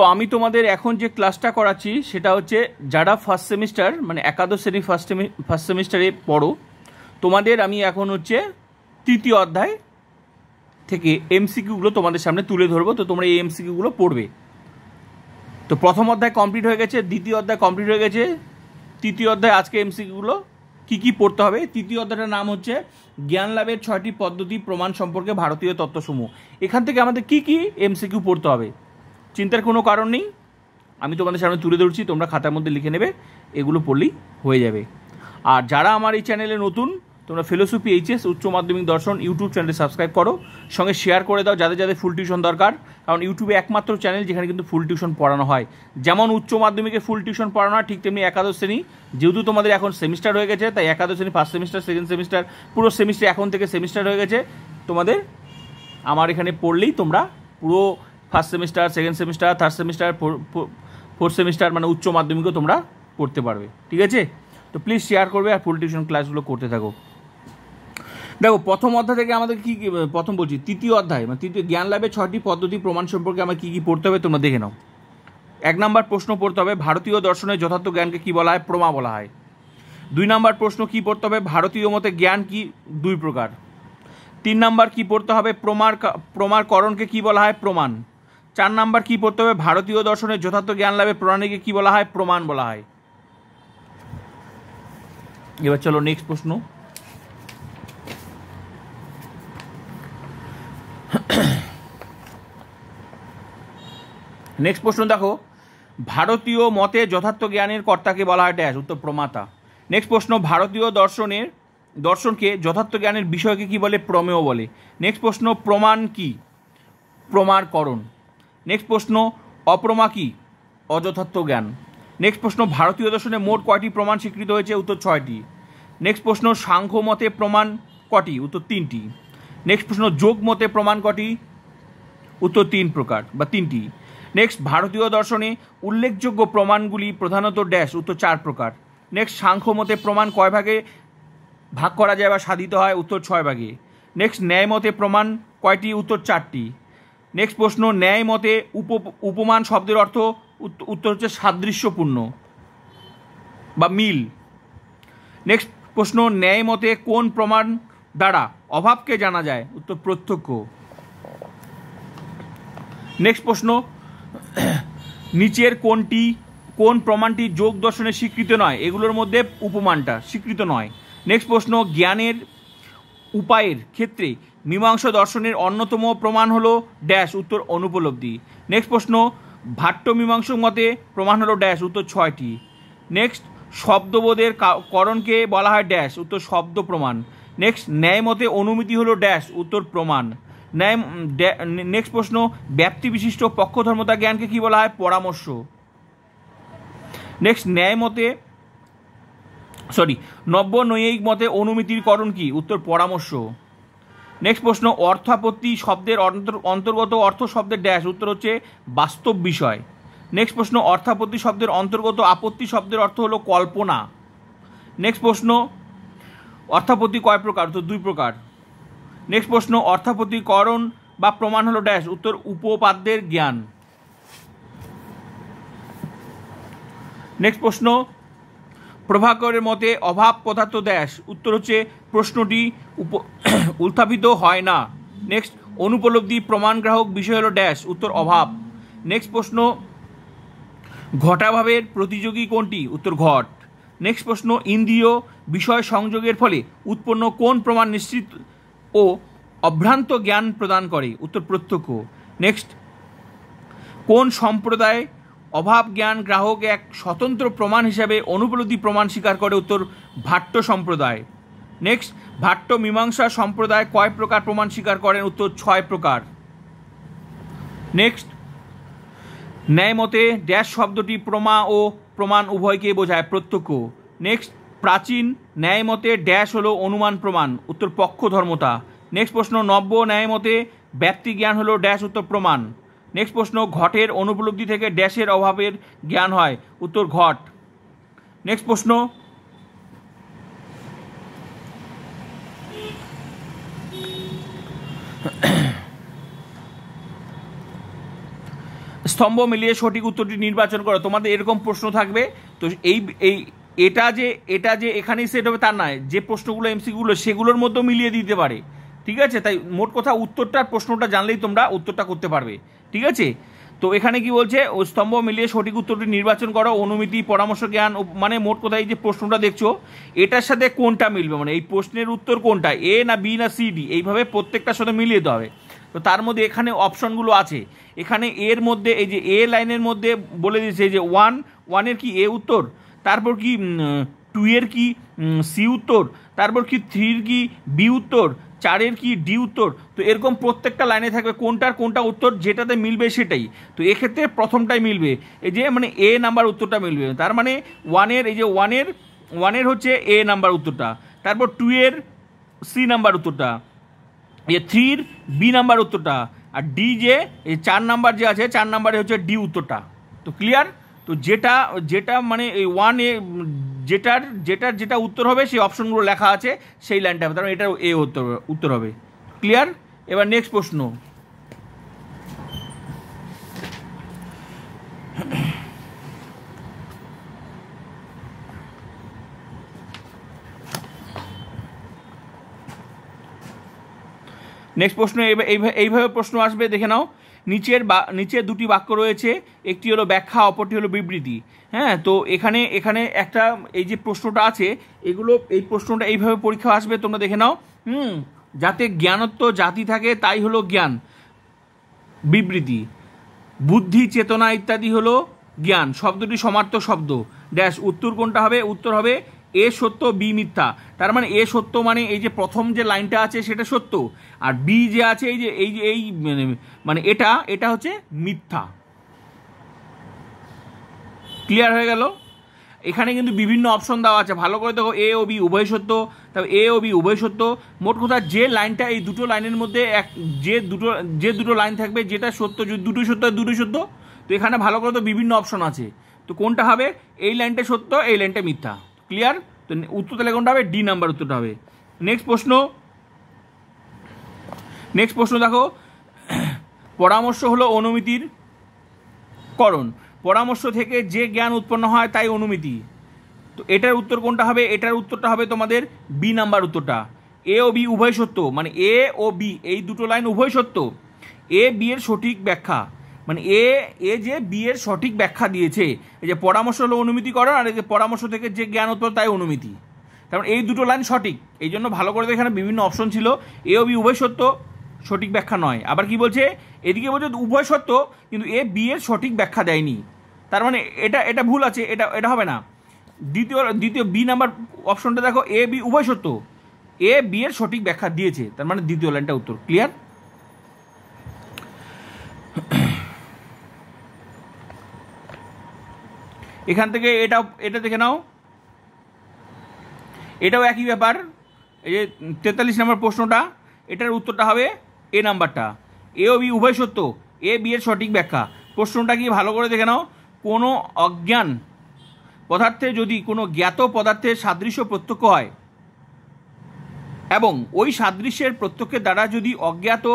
তো আমি তোমাদের এখন যে ক্লাসটা করাচ্ছি সেটা হচ্ছে যারা ফার্স্ট সেমিস্টার মানে একাদশ শ্রেণী ফার্স্ট সেমিস্টারে পড়ো, তোমাদের আমি এখন হচ্ছে তৃতীয় অধ্যায় থেকে এমসিকিউগুলো তোমাদের সামনে তুলে ধরবো। তো তোমরা এই এমসিকিউগুলো পড়বে। তো প্রথম অধ্যায় কমপ্লিট হয়ে গেছে, দ্বিতীয় অধ্যায় কমপ্লিট হয়ে গেছে, তৃতীয় অধ্যায় আজকে এমসিকিউগুলো কী কী পড়তে হবে। তৃতীয় অধ্যায়টার নাম হচ্ছে জ্ঞান লাভের 6টি পদ্ধতি প্রমাণ সম্পর্কে ভারতীয় তত্ত্বসমূহ। এখান থেকে আমাদের কী কী এমসিকিউ পড়তে হবে চিন্তার কোনো কারণ নেই, আমি তোমাদের সামনে তুলে ধরছি, তোমরা খাতার মধ্যে লিখে নেবে, এগুলো পড়লেই হয়ে যাবে। আর যারা আমার এই চ্যানেলে নতুন, তোমরা ফিলোসফি এইচএস উচ্চ মাধ্যমিক দর্শন ইউটিউব চ্যানেলে সাবস্ক্রাইব করো, সঙ্গে শেয়ার করে দাও যাদের যাদের ফুল টিউশন দরকার। কারণ ইউটিউবে একমাত্র চ্যানেল যেখানে কিন্তু ফুল টিউশন পড়ানো হয়। যেমন উচ্চ মাধ্যমিকে ফুল টিউশন পড়ানো হয়, ঠিক তেমনি একাদশ শ্রেণী, যেহেতু তোমাদের এখন সেমিস্টার হয়ে গেছে, তাই একাদশ শ্রেণী ফার্স্ট সেমিস্টার সেকেন্ড সেমিস্টার পুরো সেমিস্টার এখন থেকে সেমিস্টার হয়ে গেছে, তোমাদের আমার এখানে পড়লেই তোমরা পুরো first semester second semester third semester fourth semester মানে উচ্চ মাধ্যমিকও তোমরা পড়তে পারবে। ঠিক আছে, তো প্লিজ শেয়ার করবে আর ফুল টিউশন ক্লাসগুলো করতে থাকো। দেখো প্রথম অধ্যায় থেকে আমাদের কী কী, প্রথম বলছি তৃতীয় অধ্যায় মানে তৃতীয় জ্ঞান লাভের 6টি পদ্ধতি প্রমাণ সম্পর্কে আমার কী কী পড়তে হবে তোমরা দেখে নাও। 1 নম্বর প্রশ্ন পড়তে হবে ভারতীয় দর্শনের যথার্থ জ্ঞানকে কী বলা হয়, প্রমা বলা হয়। 2 নম্বর প্রশ্ন কী পড়তে হবে, ভারতীয় মতে জ্ঞান কি 2 প্রকার। 3 নম্বর কী পড়তে হবে, প্রমারকরণকে কী বলা হয়, প্রমাণ। 4 নম্বর কী পড়তে হবে, ভারতীয় দর্শনের যথার্থ জ্ঞান লাভের প্রণালীকে কী বলা হয়, প্রমাণ বলা হয়। এবার চলো নেক্সট প্রশ্ন। নেক্সট প্রশ্ন দেখো, ভারতীয় মতে যথার্থ জ্ঞানের কর্তাকে বলা হয় ড্যাশ, উত্তর প্রমাতা। নেক্সট প্রশ্ন, ভারতীয় দর্শনকে যথার্থ জ্ঞানের বিষয়কে কি বলে, প্রমেয় বলে। নেক্সট প্রশ্ন, প্রমাণ কি, প্রমারকরণ। নেক্সট প্রশ্ন, অপ্রমা কি, অযথার্থ জ্ঞান। নেক্সট প্রশ্ন, ভারতীয় দর্শনে মোট কয়টি প্রমাণ স্বীকৃত হয়েছে, উত্তর 6টি। নেক্সট প্রশ্ন, সাংখ্য মতে প্রমাণ কটি, উত্তর 3টি। নেক্সট প্রশ্ন, যোগ মতে প্রমাণ কটি, উত্তর 3 প্রকার বা 3টি। নেক্সট, ভারতীয় দর্শনে উল্লেখযোগ্য প্রমাণগুলি প্রধানত ড্যাশ, উত্তর 4 প্রকার। নেক্সট, সাংখ্য মতে প্রমাণ কয় ভাগে ভাগ করা যায় বা সাধিত হয়, উত্তর 6 ভাগে। নেক্সট, ন্যায় মতে প্রমাণ কয়টি, উত্তর 4টি। নেক্সট প্রশ্ন, ন্যায় মতে উপমান শব্দের অর্থ, উত্তর হচ্ছে সাদৃশ্যপূর্ণ বা মিল। নেক্সট প্রশ্ন, ন্যায় মতে কোন প্রমাণ দ্বারা অভাবকে জানা যায়, উত্তর প্রত্যক্ষ। নেক্সট প্রশ্ন, নিচের কোন প্রমাণটি যোগ দর্শনে স্বীকৃত নয়, এগুলোর মধ্যে উপমানটা স্বীকৃত নয়। নেক্সট প্রশ্ন, জ্ঞানের উপায়ের ক্ষেত্রে মীমাংসা দর্শনের অন্যতম প্রমাণ হলো ড্যাশ, উত্তর অনুপলব্ধি। নেক্সট প্রশ্ন, ভাট্ট মীমাংসক মতে প্রমাণ হলো ড্যাশ, উত্তর 6টি। নেক্সট, শব্দবোধের করণকে বলা হয় ড্যাশ, উত্তর শব্দ প্রমাণ। নেক্সট, ন্যায় মতে অনুমিতি হলো ড্যাশ, উত্তর প্রমাণ। নেক্সট প্রশ্ন, ব্যাপ্তি বিশিষ্ট পক্ষধর্মতা জ্ঞানকে কি বলা হয়, পরামর্শ। নেক্সট, নব্য নৈয়িক মতে অনুমিতির করণ কি, উত্তর পরামর্শ। নেক্সট প্রশ্ন, অর্থাপত্তি শব্দের অন্তর্গত অর্থ শব্দের ড্যাশ, উত্তর হচ্ছে বাস্তব বিষয়। নেক্সট প্রশ্ন, অর্থাপত্তি শব্দের অন্তর্গত আপত্তি শব্দের অর্থ হলো কল্পনা। নেক্সট প্রশ্ন, অর্থাপত্তি কয় প্রকার, উত্তর 2 প্রকার। নেক্সট প্রশ্ন, অর্থাপত্তির করণ বা প্রমাণ হলো ড্যাশ, উত্তর উপপাদ্যের জ্ঞান। নেক্সট প্রশ্ন, প্রভাকরের মতে অভাব পদার্থ ড্যাশ, উত্তর হচ্ছে প্রশ্নটি উত্থাপিত হয় না। নেক্সট, অনুপলব্ধি প্রমাণগ্রাহক বিষয় হলো ড্যাশ, উত্তর অভাব। নেক্সট প্রশ্ন, ঘটাভাবের প্রতিযোগী কোনটি, উত্তর ঘট। নেক্সট প্রশ্ন, ইন্দ্রিয় বিষয় সংযোগের ফলে উৎপন্ন কোন প্রমাণ নিশ্চিত ও অভ্রান্ত জ্ঞান প্রদান করে, উত্তর প্রত্যক্ষ। নেক্সট, কোন সম্প্রদায় অভাব জ্ঞান গ্রাহক এক স্বতন্ত্র প্রমাণ হিসাবে অনুপলব্ধি প্রমাণ স্বীকার করে, উত্তর ভাট্ট সম্প্রদায়। নেক্সট, ভাট্ট মীমাংসা সম্প্রদায় কয় প্রকার প্রমাণ স্বীকার করেন, উত্তর 6 প্রকার। নেক্সট, ন্যায় মতে ড্যাশ শব্দটি প্রমা ও প্রমাণ উভয়কে বোঝায়, প্রত্যক্ষ। নেক্সট, প্রাচীন ন্যায় মতে ড্যাশ হলো অনুমান প্রমাণ, উত্তর পক্ষধর্মতা। নেক্সট প্রশ্ন, নব্য ন্যায় মতে ব্যাপ্তি জ্ঞান হলো ড্যাশ, উত্তর প্রমাণ। নেক্সট প্রশ্ন, ঘটের অনুপলব্ধি থেকে ড্যাশের অভাবের জ্ঞান হয়, উত্তর ঘট। নেক্সট প্রশ্ন, স্তম্ভ মিলিয়ে সঠিক উত্তরটি নির্বাচন করো। তোমাদের এরকম প্রশ্ন থাকবে। তো এই এটা যে এখানেই সেট হবে তা নয়, যে প্রশ্নগুলো এমসিকিউগুলো সেগুলোর মধ্যেও মিলিয়ে দিতে পারে। ঠিক আছে, তাই মোট কথা উত্তরটার প্রশ্নটা জানলেই তোমরা উত্তরটা করতে পারবে। ঠিক আছে, তো এখানে কি বলছে, ও স্তম্ভ মিলিয়ে সঠিক উত্তরটি নির্বাচন করো, অনুমিতি, পরামর্শ জ্ঞান, মানে মোট কথা এই যে প্রশ্নটা দেখছো এটার সাথে কোনটা মিলবে, মানে এই প্রশ্নের উত্তর কোনটা, এ না বি না সি ডি, এইভাবে প্রত্যেকটার সাথে মিলিয়ে দিতে হবে। তো তার মধ্যে এখানে অপশনগুলো আছে, এখানে এর মধ্যে এই যে এ লাইনের মধ্যে বলে দিয়েছে যে ওয়ানের কি এ উত্তর, তারপর কি 2 এর কি সি উত্তর, তারপর কি 3 এর কি বি উত্তর, 4 এর কি ডি উত্তর। তো এরকম প্রত্যেকটা লাইনে থাকবে কোনটার কোনটা উত্তর, যেটাতে মিলবে সেটাই। তো এক্ষেত্রে প্রথমটাই মিলবে, এই যে মানে এ নাম্বার উত্তরটা মিলবে। তার মানে ওয়ানের এই যে ওয়ানের হচ্ছে এ নাম্বার উত্তরটা, তারপর 2 এর সি নাম্বার উত্তরটা, 3 বি নাম্বার উত্তরটা, আর ডি যে এই 4 নাম্বার যে আছে 4 নাম্বারে হচ্ছে ডি উত্তরটা। তো ক্লিয়ার? তো যেটা মানে এই যেটা উত্তর হবে সেই অপশনগুলো লেখা আছে সেই লাইনটা হবে, তার মানে এটার এ উত্তর হবে। ক্লিয়ার? এবার নেক্সট প্রশ্ন। নেক্সট প্রশ্ন এইভাবে প্রশ্ন আসবে, দেখে নাও। নিচে দুটি বাক্য রয়েছে, একটি হলো ব্যাখ্যা, অপরটি হলো বিবৃতি। হ্যাঁ, তো এখানে একটা এই যে প্রশ্নটা আছে, এই প্রশ্নটা এইভাবে পরীক্ষা আসবে, তোমরা দেখে নাও। যাতে জ্ঞানত্ব জাতি থাকে তাই হলো জ্ঞান। বিবৃতি, বুদ্ধি, চেতনা ইত্যাদি হলো জ্ঞান। শব্দটি সমার্থক শব্দ ড্যাশ। উত্তর কোনটা হবে? উত্তর হবে এ সত্য বি মিথ্যা। তার মানে এ সত্য মানে এই যে প্রথম যে লাইনটা আছে সেটা সত্য, আর বি যে আছে এই মানে এটা হচ্ছে মিথ্যা। ক্লিয়ার হয়ে গেল? এখানে কিন্তু বিভিন্ন অপশন দেওয়া আছে, ভালো করে দেখো। এ ও বি উভয় সত্য, তবে এ ও বি উভয় সত্য। মোট কথা যে লাইনটা এই দুটো লাইনের মধ্যে যে দুটো লাইন থাকবে, যেটা সত্য, যদি দুটোই সত্য হয় দুটোই সত্য। তো এখানে ভালো করে তো বিভিন্ন অপশন আছে, তো কোনটা হবে? এই লাইনটা সত্য, এই লাইনটা মিথ্যা। ক্লিয়ার? তো উত্তর তাহলে কোনটা হবে? ডি নাম্বার উত্তরটা হবে। নেক্সট প্রশ্ন দেখো। পরামর্শ হলো অনুমিতির করণ। পরামর্শ থেকে যে জ্ঞান উৎপন্ন হয় তাই অনুমিতি। তো এটার উত্তর কোনটা হবে? এটার উত্তরটা হবে তোমাদের বি নাম্বার উত্তরটা। এ ও বি উভয় সত্য, মানে এ ও বি এই দুটো লাইন উভয় সত্য। এ বি এর সঠিক ব্যাখ্যা, মানে এ যে বি এর সঠিক ব্যাখ্যা দিয়েছে। এই যে পরামর্শ হলো অনুমিতিকরণ, আর এই যে পরামর্শ থেকে যে জ্ঞান উৎপন্ন তাই অনুমিতি। কারণ এই দুটো লাইন সঠিক, এই জন্য ভালো করে এখানে বিভিন্ন অপশন ছিল। এ ও বি উভয় সত্য, সঠিক ব্যাখ্যা নয়। আবার কি বলছে? এদিকে বলছে উভয় সত্য, কিন্তু এ বি এর সঠিক ব্যাখ্যা দেয়নি। তার মানে এটা ভুল আছে, এটা হবে না। দ্বিতীয় বি নাম্বার অপশনটা দেখো, এ বি উভয় সত্য, এ বি এর সঠিক ব্যাখ্যা দিয়েছে, তার মানে দ্বিতীয় লাইনটা উত্তর। ক্লিয়ার? এখান থেকে এটা দেখে নাও, এটাও একই ব্যাপার। এই যে 43 নম্বর প্রশ্নটা, এটার উত্তরটা হবে এ নাম্বারটা। এ ও বি উভয় সত্য, এ বি এর সঠিক ব্যাখ্যা। প্রশ্নটা কি ভালো করে দেখে নাও। কোনো অজ্ঞান পদার্থে যদি কোনো জ্ঞাত পদার্থের সাদৃশ্য প্রত্যক্ষ হয় এবং ওই সাদৃশ্যের প্রত্যক্ষের দ্বারা যদি অজ্ঞাত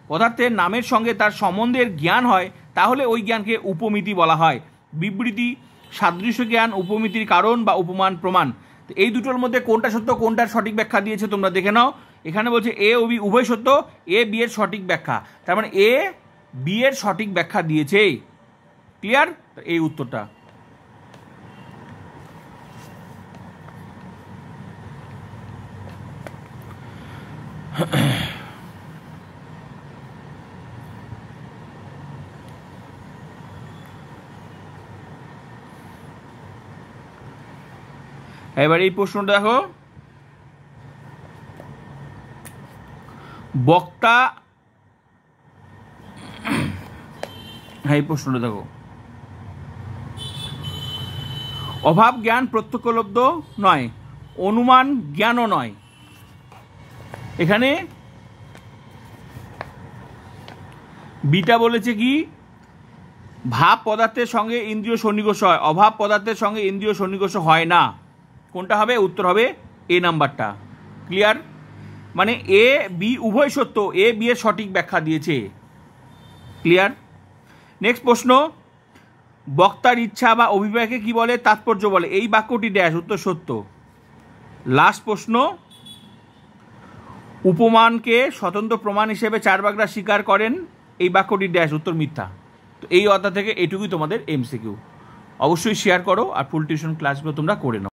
পদার্থের নামের সঙ্গে তার সম্বন্ধের জ্ঞান হয়, তাহলে ওই জ্ঞানকে উপমিতি বলা হয়। বিবৃতি, সাদৃশ্য জ্ঞান, উপমিতির কারণ বা উপমান প্রমাণ। তো এই দুটোর মধ্যে কোনটা সত্য, কোনটার সঠিক ব্যাখ্যা দিয়েছে তোমরা দেখে নাও। এখানে বলছে এ ও বি উভয় সত্য, এ বি এর সঠিক ব্যাখ্যা, তার মানে এ বি এর সঠিক ব্যাখ্যা দিয়েছে। ক্লিয়ার? এই উত্তরটা। এবার এই প্রশ্নটা দেখো। বক্তা, এই প্রশ্নটা দেখো। অভাব জ্ঞান প্রত্যক্ষলব্ধ নয়, অনুমান জ্ঞানও নয়। এখানে বিটা বলেছে কি? ভাব পদার্থের সঙ্গে ইন্দ্রিয় সন্নিকর্ষ হয়, অভাব পদার্থের সঙ্গে ইন্দ্রিয় সন্নিকর্ষ হয় না। কোনটা হবে? উত্তর হবে এ নাম্বারটা। ক্লিয়ার? মানে এ বি উভয় সত্য, এ বি এর সঠিক ব্যাখ্যা দিয়েছে। ক্লিয়ার? নেক্সট প্রশ্ন, বক্তার ইচ্ছা বা অভিপ্রায়কে কি বলে? তাৎপর্য বলে। এই বাক্যটি ড্যাশ, উত্তর সত্য। লাস্ট প্রশ্ন, উপমানকে স্বতন্ত্র প্রমাণ হিসেবে চারবাগরা স্বীকার করেন, এই বাক্যটি ড্যাশ, উত্তর মিথ্যা। তো এই অধ্যায় থেকে এটুকুই তোমাদের এমসিকিউ। অবশ্যই শেয়ার করো আর ফুল টিউশন ক্লাসগুলো তোমরা করে নাও।